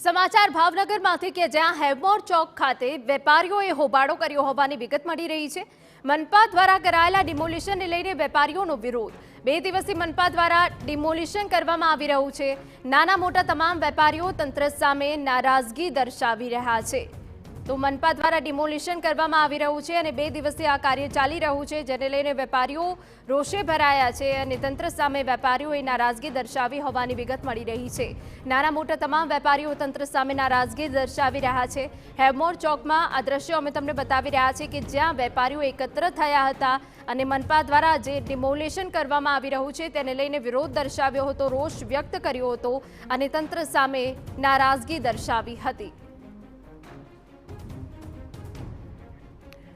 સમાચાર ભાવનગરમાંથી કે જ્યાં હેવમોર ચોક ખાતે વેપારીઓએ હોબાળો કર્યો હોવાની વિગત મળી રહી છે। મનપા દ્વારા કરાયેલા ડિમોલિશનને લઈને વેપારીઓનો વિરોધ। 2 દિવસથી મનપા દ્વારા ડિમોલિશન કરવામાં આવી રહ્યું છે। નાના મોટા તમામ વેપારીઓ તંત્ર સામે નારાજગી દર્શાવી રહ્યા છે। તો મનપા દ્વારા ડિમોલિશન કરવામાં આવી રહ્યું છે અને 2 દિવસથી આ કાર્ય ચાલી રહ્યું છે, જેને લઈને વેપારીઓ રોષે ભરાયા છે અને તંત્ર સામે વેપારીઓએ નારાજગી દર્શાવી હોવાની વિગત મળી રહી છે। નાના મોટા તમામ વેપારીઓ તંત્ર સામે નારાજગી દર્શાવી રહ્યા છે। હેવમોર ચોકમાં આ દ્રશ્યો અમે તમને બતાવી રહ્યા છીએ કે જ્યાં વેપારીઓ એકત્ર થયા હતા અને મનપા દ્વારા જે ડિમોલિશન કરવામાં આવી રહ્યું છે તેને લઈને વિરોધ દર્શાવ્યો હતો, રોષ વ્યક્ત કર્યો હતો અને તંત્ર સામે નારાજગી દર્શાવી હતી।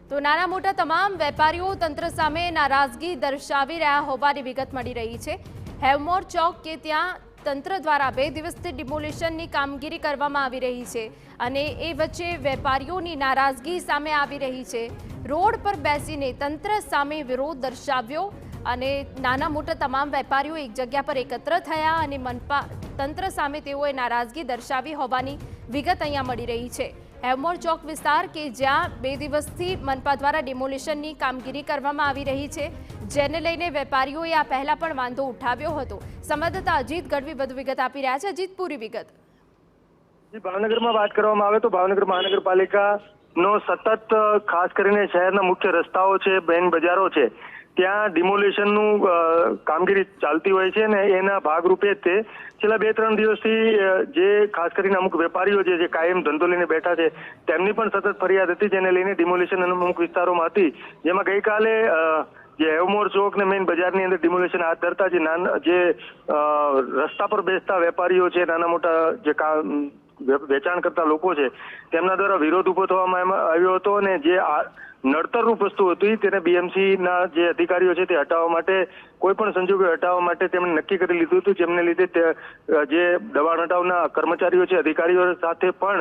તો નાના મોટા તમામ વેપારીઓ તંત્ર સામે નારાજગી દર્શાવી રહ્યા હોવાની વિગત મળી રહી છે। હેવમોર ચોક કે ત્યાં તંત્ર દ્વારા 2 દિવસથી ડિમોલિશનની કામગીરી કરવામાં આવી રહી છે અને એ વચ્ચે વેપારીઓની નારાજગી સામે આવી રહી છે। રોડ પર બેસીને તંત્ર સામે વિરોધ દર્શાવ્યો અને નાના મોટા તમામ વેપારીઓ એક જગ્યા પર એકત્ર થયા અને મનપા તંત્ર સામે તેઓએ નારાજગી દર્શાવી હોવાની વિગત અહીંયા મળી રહી છે। હેવમોર ચોક વિસ્તાર કે જ્યાં 2 દિવસથી મનપા દ્વારા ડિમોલિશનની કામગીરી કરવામાં આવી રહી છે, જેને લઈને વેપારીઓએ આ પહેલા પણ વાંધો ઉઠાવ્યો હતો। સંવાદદાતા અજીત ગઢવી વધુ વિગત આપી રહ્યા છે। અજીત, પૂરી વિગત। ભાવનગરમાં વાત કરવામાં આવે તો ભાવનગર મહાનગરપાલિકાનો સતત ખાસ કરીને શહેરના મુખ્ય રસ્તાઓ છે, મેઇન બજારો છે, ત્યાં ડિમોલિશનનું કામગીરી ચાલતી હોય છે ને એના ભાગરૂપે જ તે છેલ્લા 2-3 દિવસથી જે ખાસ કરીને અમુક વેપારીઓ જે કાયમ ધંધો લઈને બેઠા છે તેમની પણ સતત ફરિયાદ હતી, જેને લઈને ડિમોલિશન અમુક વિસ્તારોમાં હતી, જેમાં ગઈકાલે જે હેવમોર ચોક ને મેઇન બજારની અંદર ડિમોલિશન હાથ ધરતા જે રસ્તા પર બેસતા વેપારીઓ છે, નાના મોટા જે વેચાણ કરતા લોકો છે, તેમના દ્વારા વિરોધ ઉભો થવામાં આવ્યો હતો અને જે નડતરરૂપ વસ્તુ હતી તેને બીએમસીના જે અધિકારીઓ છે તે હટાવવા માટે કોઈ પણ સંજોગે હટાવવા માટે તેમણે નક્કી કરી લીધું હતું, જેમને લીધે જે દબાણ હટાવના કર્મચારીઓ છે, અધિકારીઓ સાથે પણ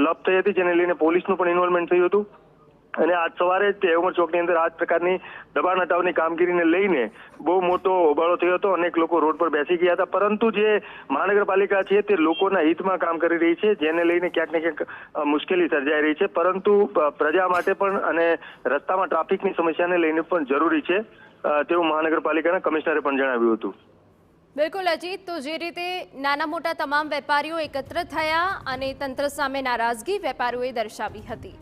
લપ થઈ હતી, જેને લઈને પોલીસનું પણ ઇન્વોલ્વમેન્ટ થયું હતું અને આજ સવારે હેવમોર ચોકની અંદર આ પ્રકારની દબાણ હટાવની કામગીરીને લઈને બહુ મોટો હોબાળો થયો હતો। અનેક લોકો રોડ પર બેસી ગયા હતા, પરંતુ જે મહાનગરપાલિકા છે તે લોકોના હિતમાં કામ કરી રહી છે, જેને લઈને ક્યાંક ને ક્યાંક મુશ્કેલી સર્જાઈ રહી છે, પરંતુ પ્રજા માટે પણ અને રસ્તામાં ટ્રાફિકની સમસ્યાને લઈને પણ જરૂરી છે તેવું મહાનગરપાલિકાના કમિશનરે પણ જણાવ્યું હતું। બિલકુલ અજીત, તો જે રીતે નાના મોટા તમામ વેપારીઓ એકત્ર થયા અને તંત્ર સામે નારાજગી વેપારીઓએ દર્શાવી હતી।